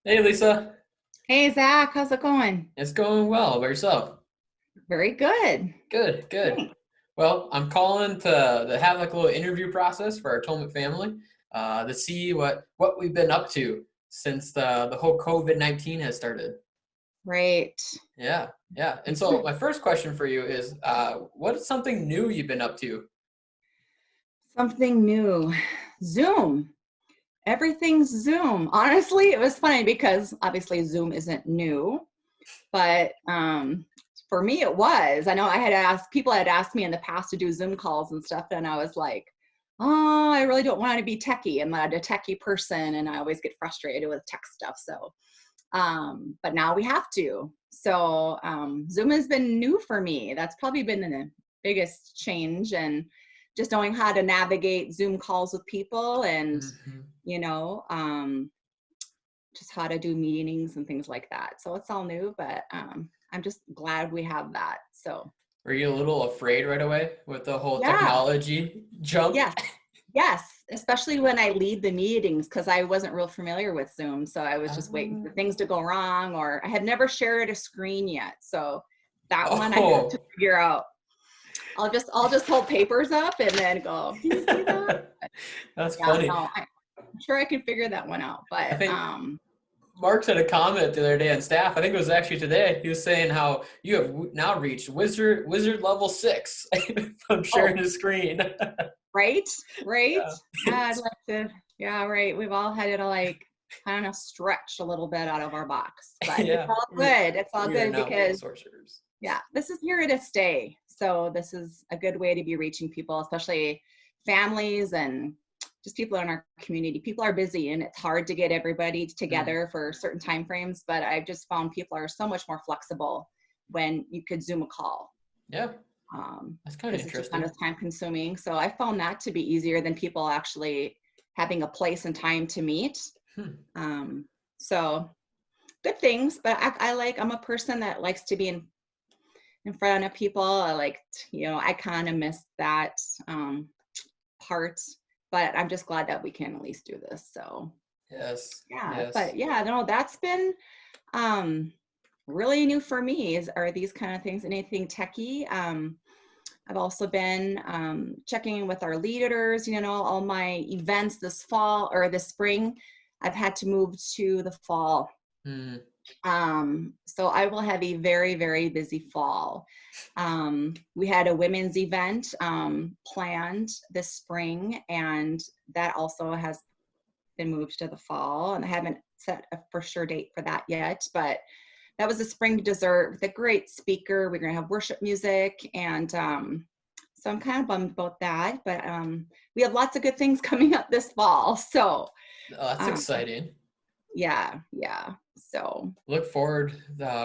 Hey Lisa, Hey Zach, how's it going? it's going well. How about yourself? Very good. Good, good. Thanks. Well, I'm calling to have like a little interview process for our Atonement family, to see what we've been up to since the whole COVID-19 has started. Right. Yeah, yeah. And so my first question for you is, what is something new you've been up to? Something new. Zoom. Everything's Zoom. Honestly, it was funny because obviously Zoom isn't new, but for me it was. I know I had asked people had asked me in the past to do Zoom calls and stuff, and I was like, oh, I really don't want to be techie. I'm not a techie person, and I always get frustrated with tech stuff. So but now we have to. So Zoom has been new for me. That's probably been the biggest change, and just knowing how to navigate Zoom calls with people, and Hmm. you know, just how to do meetings and things like that. So it's all new, but I'm just glad we have that. So Were you a little afraid right away with the whole yeah, technology jump? yes, yes, especially when I lead the meetings because I wasn't real familiar with Zoom. So I was just waiting for things to go wrong, or I had never shared a screen yet. So that one I had to Oh, figure out. I'll just hold papers up and then go, do you see that? But that's yeah, funny. no, I'm sure I can figure that one out. I But think Mark said a comment the other day on staff. I think it was actually today. He was saying how you have now reached wizard level 6 from oh, sharing the screen. right, right. Yeah, Yeah, I'd like to. Yeah, right. We've all had to like kind of stretch a little bit out of our box, but it's yeah. all good. It's all We are good now world because sorcerers. yeah, this is here to stay. So this is a good way to be reaching people, especially families and just people in our community. People are busy and it's hard to get everybody Mm, together for certain time frames, but I've just found people are so much more flexible when you could Zoom a call, yeah, that's kind of because it's just not interesting. as time consuming. So I found that to be easier than people actually having a place and time to meet. Hmm. Um, so good things, but I'm a person that likes to be in front of people. I like, I kind of miss that um, part, but I'm just glad that we can at least do this. So Yes, yeah, yes. but yeah, no, that's been um, really new for me. Are these kind of things anything techie? I've also been checking in with our leaders. All my events this fall or this spring, I've had to move to the fall. Mm, So I will have a very, very busy fall. We had a women's event planned this spring, and that also has been moved to the fall. And I haven't set a for sure date for that yet, but that was a spring dessert with a great speaker. We're going to have worship music, and so I'm kind of bummed about that. But we have lots of good things coming up this fall. So oh, that's um, exciting. yeah, yeah. So Look forward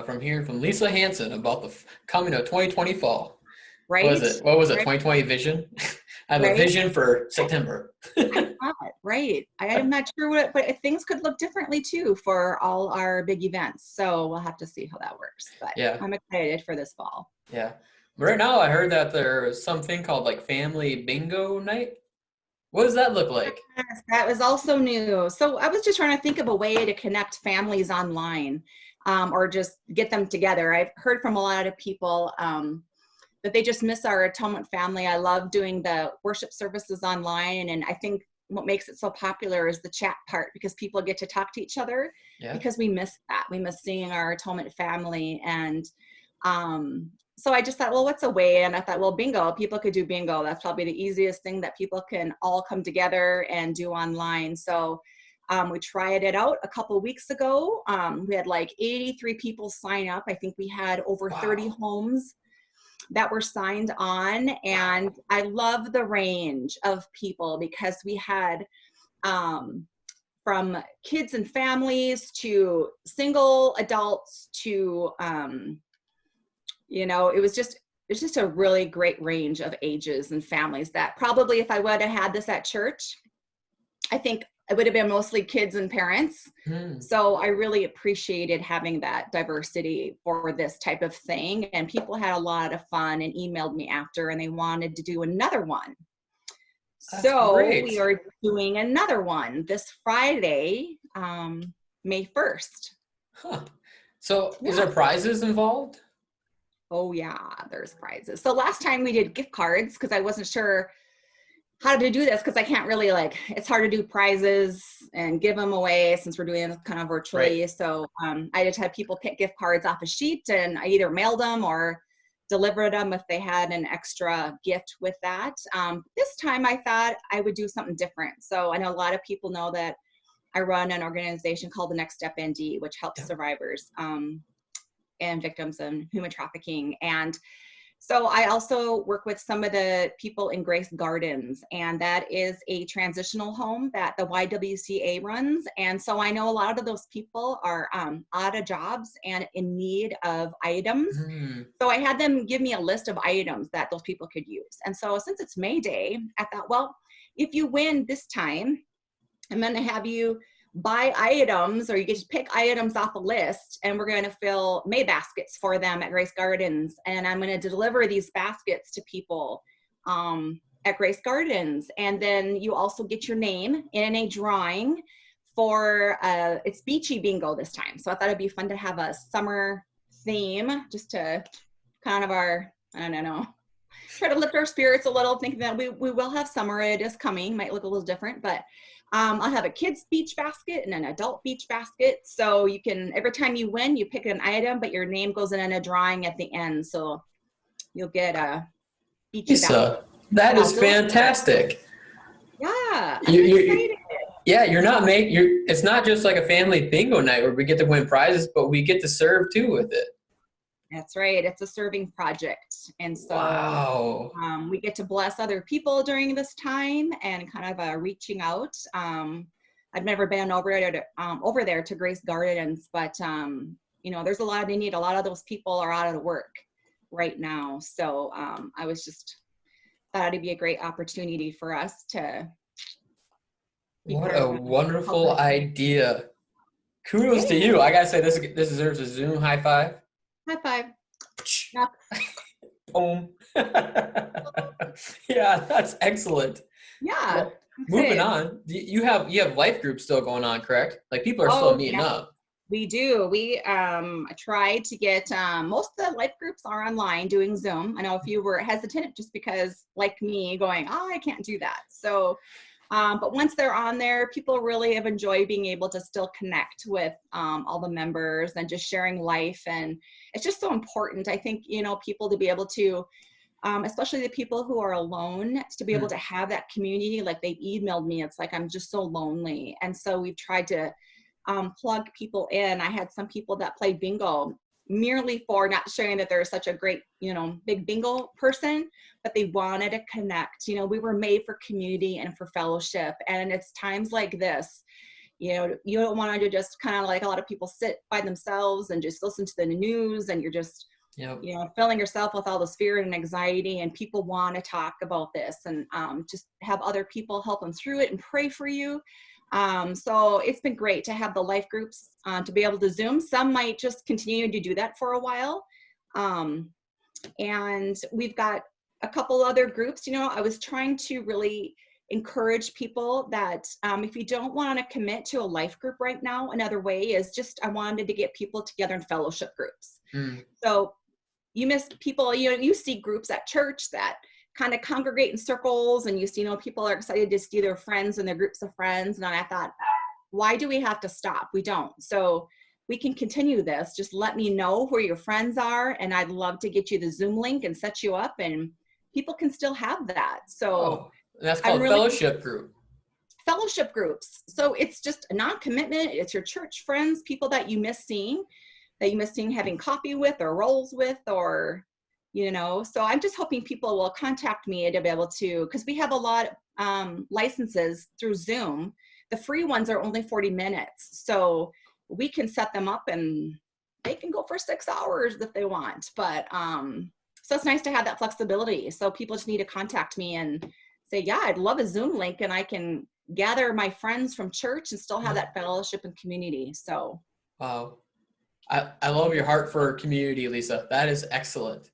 from hearing from Lisa Hanson about the coming of 2020 fall. What was right, it? What was it? right, 2020 vision? I have a right. vision for September. I thought, right. I am not sure but things could look differently too for all our big events. So we'll have to see how that works. But Yeah, I'm excited for this fall. yeah. Right now, I heard that there's something called like family bingo night. What does that look like? Yes, that was also new. So I was just trying to think of a way to connect families online, or just get them together. I've heard from a lot of people that they just miss our atonement family. I love doing the worship services online. And I think what makes it so popular is the chat part, because people get to talk to each other, Yeah. because we miss that. We miss seeing our atonement family. And so I just thought, well, what's a way? And I thought, well, bingo, people could do bingo. That's probably the easiest thing that people can all come together and do online. So we tried it out a couple of weeks ago. We had like 83 people sign up. I think we had over 30 Wow. homes that were signed on. Wow. And I love the range of people, because we had um, from kids and families to single adults to it's just a really great range of ages and families, that probably if I would have had this at church, I think it would have been mostly kids and parents. Hmm. So I really appreciated having that diversity for this type of thing. And people had a lot of fun and emailed me after, and they wanted to do another one. That's So we great. are doing another one this Friday. May 1st. Huh. So is Yeah. there prizes involved? Oh yeah, there's prizes. So last time we did gift cards because I wasn't sure how to do this because I can't really it's hard to do prizes and give them away since we're doing this kind of Right. virtually. So I just had people pick gift cards off a sheet and I either mailed them or delivered them if they had an extra gift with that. This time I thought I would do something different. So I know a lot of people know that I run an organization called the Next Step ND, which helps Yeah. survivors and victims of human trafficking. And so I also work with some of the people in Grace Gardens, and that is a transitional home that the YWCA runs. And so I know a lot of those people are out of jobs and in need of items. Mm. So I had them give me a list of items that those people could use. And so since it's May Day, I thought, well, if you win this time, I'm going to have you buy items, or you get to pick items off a list, and we're going to fill May baskets for them at Grace Gardens. And I'm going to deliver these baskets to people at Grace Gardens. And then you also get your name in a drawing for it's beachy bingo this time. So I thought it'd be fun to have a summer theme, just to kind of I don't know, try to lift our spirits a little, thinking that we will have summer. It is coming, might look a little different, but I'll have a kids beach basket and an adult beach basket. So you can, every time you win, you pick an item, but your name goes in a drawing at the end. So you'll get a beachy basket. Lisa, that And I'll is deliver it. fantastic. Yeah, I'm You, excited. yeah, it's not just like a family bingo night where we get to win prizes, but we get to serve too with it. That's right. It's a serving project. And so Wow. we get to bless other people during this time and kind of reaching out. I've never been over there to Grace Gardens, but there's a lot they need. A lot of those people are out of work right now. So I was just thought it'd be a great opportunity for us to be What part a of wonderful idea. Kudos to Yeah. you. I gotta say, this deserves a Zoom high five. High five. Yep. Boom. Yeah, that's excellent. Yeah. Well, moving Excited. on, you have life groups still going on, correct? Like people are still Oh, meeting yeah. up. We do. We try to get most of the life groups are online doing Zoom. I know if you were hesitant just because, like me, going, oh, I can't do that. So, but once they're on there, people really have enjoyed being able to still connect with all the members and just sharing life. And it's just so important, I think, people to be able to, especially the people who are alone, to be able to have that community. Like they've emailed me, it's like, I'm just so lonely. And so we've tried to plug people in. I had some people that played bingo merely for, not showing that they're such a great, big bingo person, but they wanted to connect. We were made for community and for fellowship. And it's times like this, you don't want to just kind of like a lot of people sit by themselves and just listen to the news, and you're just, Yep. filling yourself with all this fear and anxiety, and people want to talk about this and just have other people help them through it and pray for you. So it's been great to have the life groups to be able to Zoom. Some might just continue to do that for a while. And we've got a couple other groups. I was trying to really encourage people that if you don't want to commit to a life group right now, another way is just, I wanted to get people together in fellowship groups. So you miss people, you see groups at church that kind of congregate in circles, and you see, people are excited to see their friends and their groups of friends. And I thought, why do we have to stop? We don't. So we can continue this. Just let me know where your friends are, and I'd love to get you the Zoom link and set you up, and people can still have that. So that's I'm called really fellowship group. Fellowship groups. So it's just a non-commitment. It's your church friends, people that you miss seeing, having coffee with or rolls with, or so I'm just hoping people will contact me to be able to, because we have a lot of licenses through Zoom. The free ones are only 40 minutes. So we can set them up and they can go for 6 hours if they want. But so it's nice to have that flexibility. So people just need to contact me and say, yeah, I'd love a Zoom link, and I can gather my friends from church and still have that fellowship and community. So wow. I love your heart for community, Lisa. That is excellent.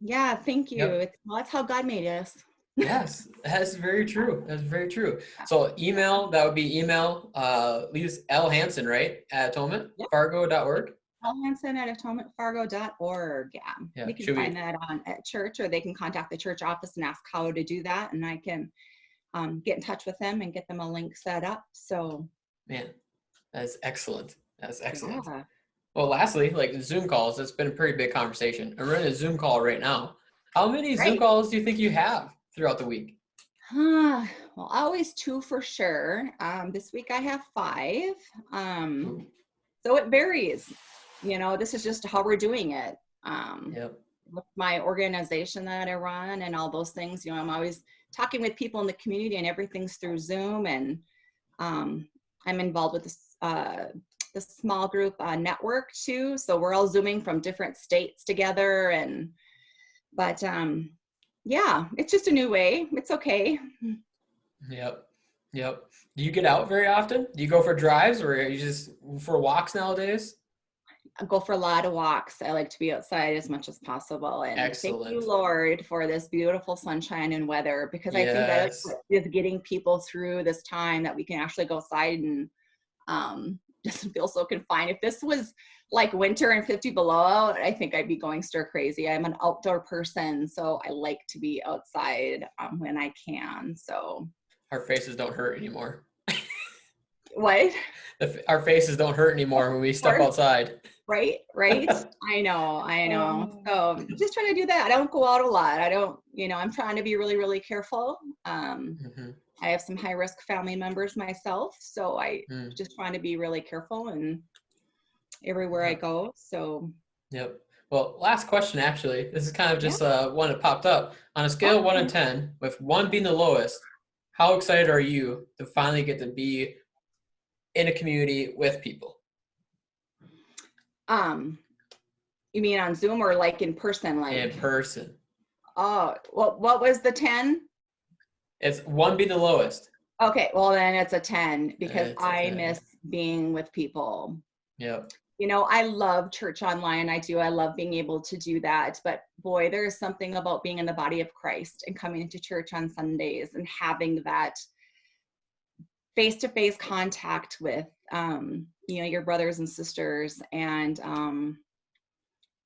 yeah, thank you. Yep. That's how God made us. Yes, that's very true. That's very true. So email, that would be email, Lisa L. Hanson, right? At Yep. atonementfargo.org. Hanson at atonementfargo.org. Yeah. Yeah. They can Should find we, that on at church, or they can contact the church office and ask how to do that. And I can get in touch with them and get them a link set up. So, man, that's excellent. That's excellent. yeah. Well, lastly, like Zoom calls, that's been a pretty big conversation. I'm running a Zoom call right now. How many Zoom Right. calls do you think you have throughout the week? Well, always two for sure. This week I have five. Ooh, So it varies. This is just how we're doing it. yep. With my organization that I run and all those things, I'm always talking with people in the community, and everything's through Zoom. And I'm involved with this small group network too. So we're all Zooming from different states together. But yeah, it's just a new way. It's okay. Yep. Yep. Do you get out very often? Do you go for drives or are you just for walks nowadays? I go for a lot of walks. I like to be outside as much as possible. And thank you, Excellent. Lord, for this beautiful sunshine and weather, because I think that Yes. is getting people through this time, that we can actually go outside and doesn't feel so confined. If this was like winter and 50 below, I think I'd be going stir crazy. I'm an outdoor person, so I like to be outside when I can. So Our faces don't hurt anymore. what? Our faces don't hurt anymore when we Of step course. outside. Right. I know. Um, So just trying to do that. I don't go out a lot. I don't, I'm trying to be really, really careful. mhm, I have some high risk family members myself, so I mm, just trying to be really careful and everywhere I yep. go. So Yep. Well, last question actually. This is kind of yeah. just one that popped up. On a scale of 1 to Okay. 10, with 1 being the lowest, how excited are you to finally get to be in a community with people Um, you mean on Zoom or like in person? in Like, person? oh, what was the 10? It's 1 being the lowest. Okay, well then it's a 10 because It's a I 10. miss being with people. Yep. I love church online. I do. I love being able to do that. But boy, there is something about being in the body of Christ and coming into church on Sundays and having that face-to-face contact with, your brothers and sisters. And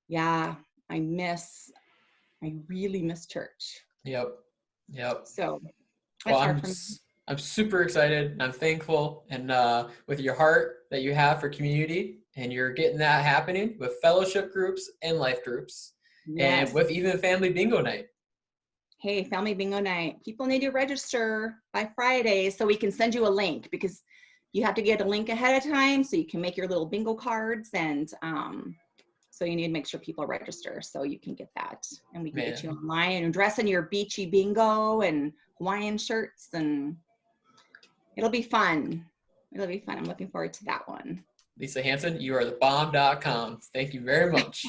yeah, I really miss church. Yep. Yep. So Well, it's hard for me. I'm super excited. I'm thankful, and with your heart that you have for community, and you're getting that happening with fellowship groups and life groups, and Yes. with even family bingo night. Hey, family bingo night. People need to register by Friday so we can send you a link, because you have to get a link ahead of time so you can make your little bingo cards. And so you need to make sure people register so you can get that. And we can get you Man, online and dress in your beachy bingo and Hawaiian shirts, and it'll be fun. It'll be fun. I'm looking forward to that one. Lisa Hanson, you are the bomb.com. Thank you very much.